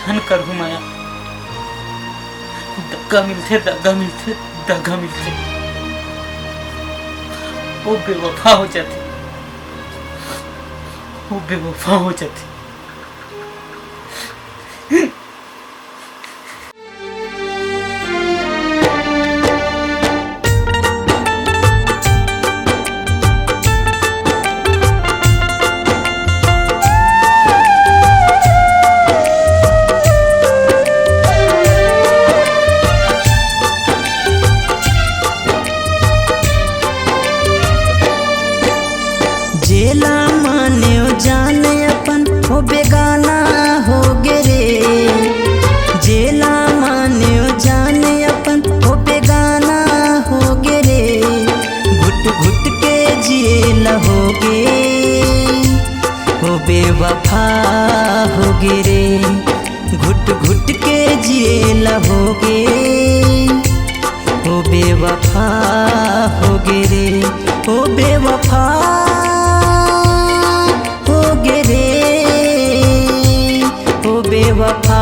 जान कर घुमाया। दगा मिलते दगा मिलते दगा मिलते वो बेवफा हो जाती, वो बेवफा हो जाती। जेला माने जाने अपन हो बेगाना हो गे रे। जेला माने जाने अपन हो बेगाना हो गे रे। घुट घुट के जेल हो गे, हो बेवफा हो गे रे। घुट घुट के जेल हो गे, हो बेवफा हो गे रे। हो बेवफा बेवफा